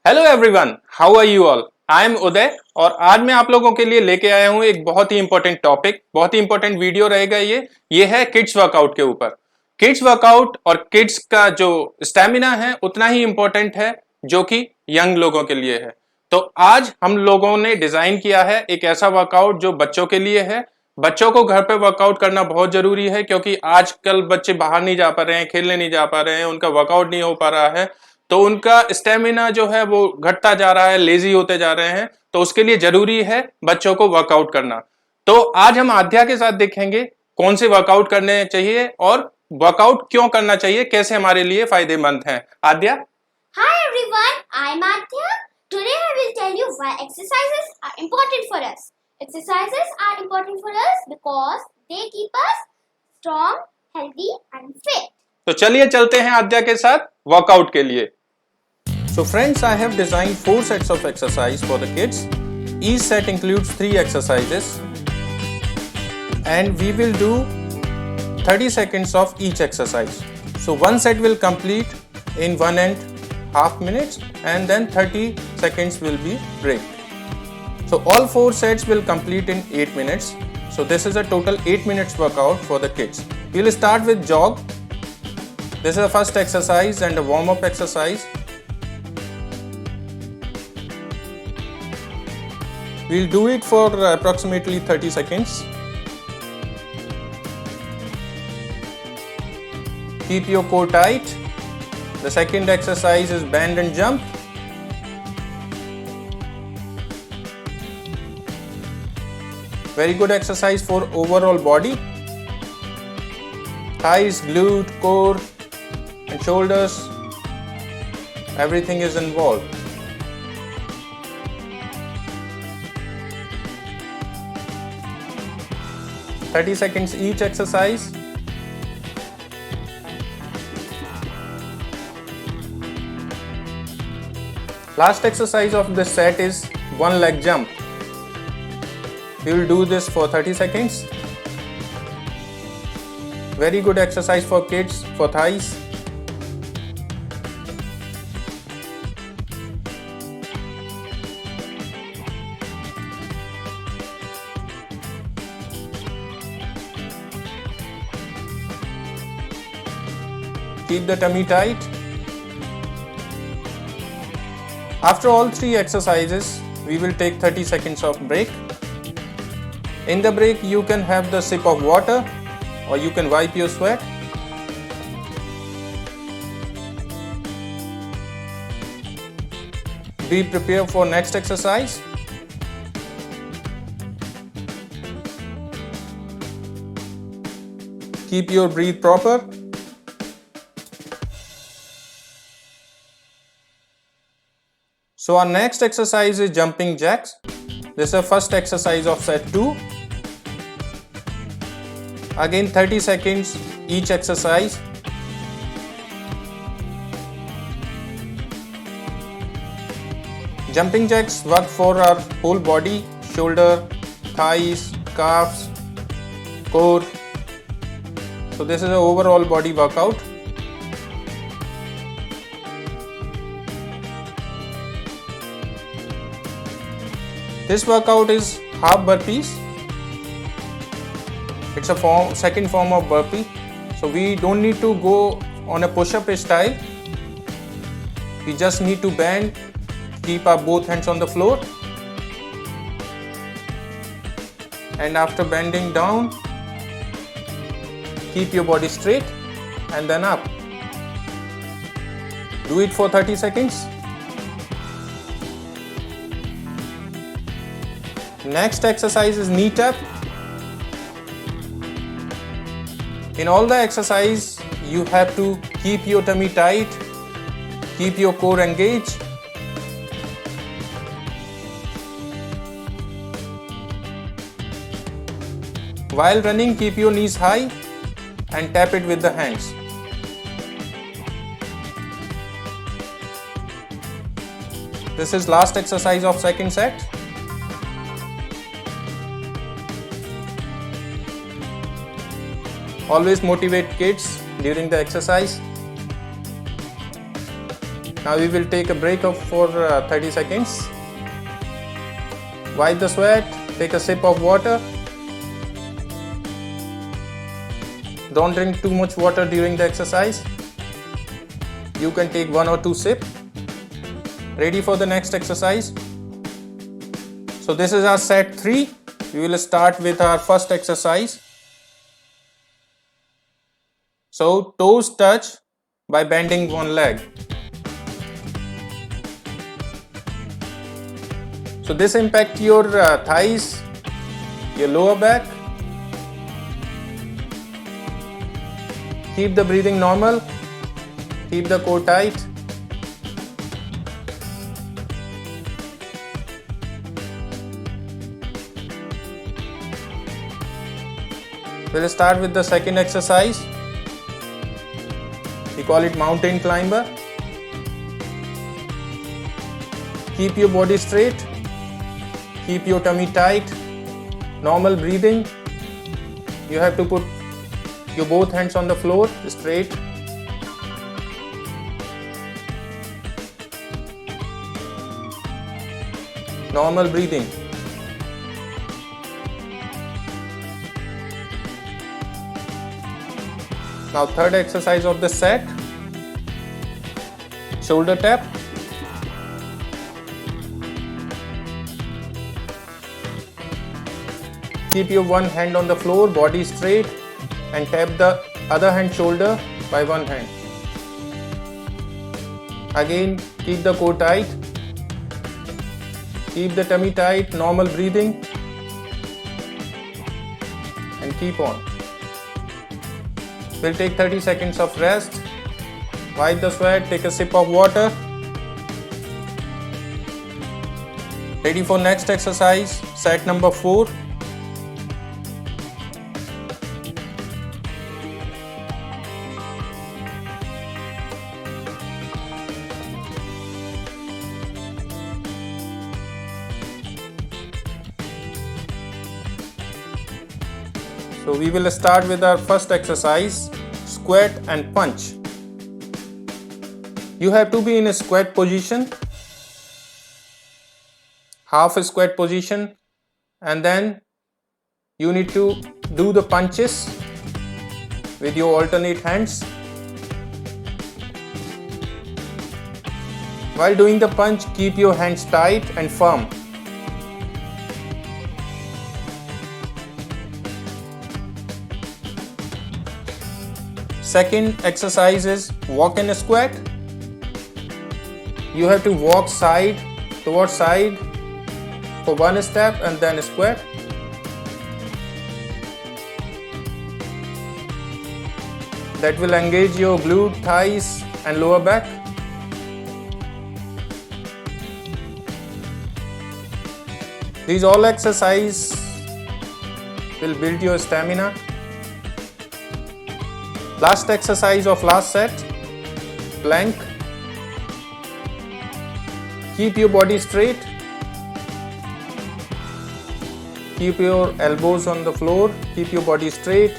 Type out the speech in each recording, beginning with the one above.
Hello everyone, how are you all? I am Uday और आज मैं आप लोगों के लिए लेके आया हूं एक बहुत ही इंपॉर्टेंट टॉपिक, बहुत ही इंपॉर्टेंट वीडियो रहेगा। ये है किड्स वर्कआउट के ऊपर। किड्स वर्कआउट और किड्स का जो स्टेमिना है उतना ही इंपॉर्टेंट है जो कि यंग लोगों के लिए है। तो आज हम लोगों ने डिजाइन किया है एक ऐसा वर्कआउट जो बच्चों के लिए है। बच्चों को घर पे वर्कआउट करना बहुत जरूरी है क्योंकि आजकल बच्चे बाहर नहीं जा पा रहे हैं, खेलने नहीं जा पा रहे हैं, उनका वर्कआउट नहीं हो पा रहा है, तो उनका स्टेमिना जो है वो घटता जा रहा है, लेजी होते जा रहे हैं। तो उसके लिए जरूरी है बच्चों को वर्कआउट करना। तो आज हम आद्या के साथ देखेंगे कौन से वर्कआउट करने चाहिए और वर्कआउट क्यों करना चाहिए, कैसे हमारे लिए फायदेमंद है। आद्या। Hi everyone, I'm Adya. Today I will tell you why exercises are important for us. Exercises are important for us because they keep us strong, healthy and fit. तो चलिए चलते हैं आद्या के साथ वर्कआउट के लिए। So friends, I have designed 4 sets of exercise for the kids. Each set includes 3 exercises and we will do 30 seconds of each exercise. So one set will complete in 1.5 minutes and then 30 seconds will be break. So all 4 sets will complete in 8 minutes. So this is a total 8 minutes workout for the kids. We will start with jog. This is the first exercise and a warm-up exercise. We'll do it for approximately 30 seconds. Keep your core tight. The second exercise is bend and jump. Very good exercise for overall body. Thighs, glute, core and shoulders. Everything is involved. "30 seconds each exercise. Last exercise of this set is one leg jump. We will do this for 30 seconds. Very good exercise for kids, for thighs. Keep the tummy tight. After all 3 exercises, we will take 30 seconds of break. In the break, you can have the sip of water or you can wipe your sweat. Be prepared for next exercise. Keep your breath proper. So our next exercise is jumping jacks. This is the first exercise of set 2. Again 30 seconds each exercise. Jumping jacks work for our whole body, shoulder, thighs, calves, core. So this is an overall body workout. This workout is half burpees. It's a second form of burpee. So we don't need to go on a push-up style. We just need to bend, keep our both hands on the floor. And after bending down, keep your body straight and then up. Do it for 30 seconds. Next exercise is knee tap. In all the exercise, you have to keep your tummy tight, keep your core engaged. While running, keep your knees high and tap it with the hands. This is last exercise of second set. Always motivate kids during the exercise. Now we will take a break for 30 seconds. Wipe the sweat, take a sip of water. Don't drink too much water during the exercise. You can take 1 or 2 sips. Ready for the next exercise. So this is our set 3. We will start with our first exercise. So toes touch by bending one leg. So this impacts your thighs, your lower back. Keep the breathing normal. Keep the core tight. We'll start with the second exercise. We call it mountain climber. Keep your body straight. Keep your tummy tight. Normal breathing. You have to put your both hands on the floor straight. Normal breathing. Now third exercise of the set. Shoulder tap. Keep your one hand on the floor, body straight, and tap the other hand shoulder by one hand. Again, keep the core tight. Keep the tummy tight, normal breathing, and keep on. We'll take 30 seconds of rest. Wipe the sweat, take a sip of water. Ready for next exercise, set number 4. So we will start with our first exercise, squat and punch. You have to be in a squat position, half a squat position, and then you need to do the punches with your alternate hands. While doing the punch, keep your hands tight and firm. Second exercise is walk and squat. You have to walk side towards side for one step and then squat. That will engage your glute, thighs and lower back. These all exercises will build your stamina. Last exercise of last set, plank. Keep your body straight. Keep your elbows on the floor. Keep your body straight.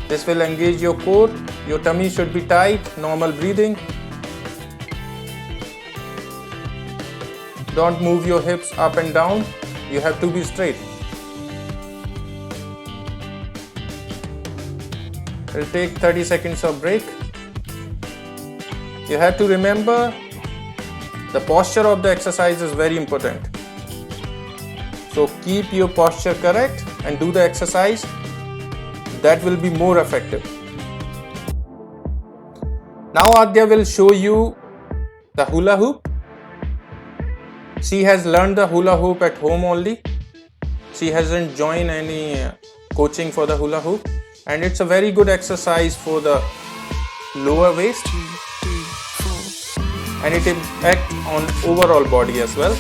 This will engage your core. Your tummy should be tight. Normal breathing. Don't move your hips up and down. You have to be straight. We'll take 30 seconds of break. You have to remember the posture of the exercise is very important. So keep your posture correct and do the exercise. That will be more effective. Now Adya will show you the hula hoop. She has learned the hula hoop at home only. She hasn't joined any coaching for the hula hoop. And it's a very good exercise for the lower waist, and it impacts on overall body as well.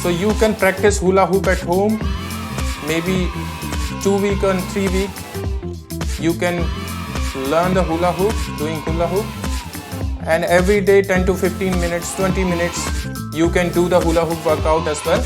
So you can practice hula hoop at home, maybe 2 weeks and 3 weeks. You can learn the hula hoop, doing hula hoop, and every day 10 to 15 minutes, 20 minutes, you can do the hula hoop workout as well.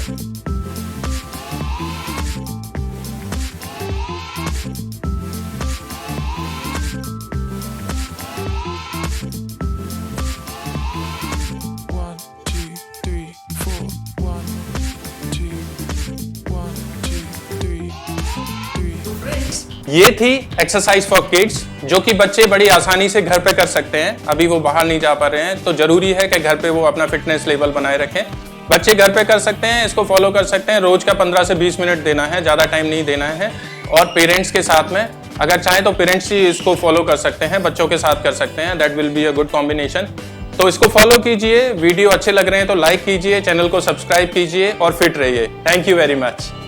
ये थी exercise for kids, जो कि बच्चे बड़ी आसानी से घर पे कर सकते हैं। अभी वो बाहर नहीं जा पा रहे हैं, तो जरूरी है कि घर पे वो अपना फिटनेस लेवल बनाए रखें। बच्चे घर पे कर सकते हैं, इसको फॉलो कर सकते हैं। रोज का 15 से 20 मिनट देना है, ज्यादा टाइम नहीं देना है। और पेरेंट्स के साथ में, अगर चाहें तो पेरेंट्स ही इसको फॉलो कर सकते हैं, बच्चों के साथ कर सकते हैं। That will be a good combination. तो इसको फॉलो कीजिए। वीडियो अच्छे लग रहे हैं तो लाइक कीजिए, चैनल को सब्सक्राइब कीजिए और फिट रहिए। Thank you very much.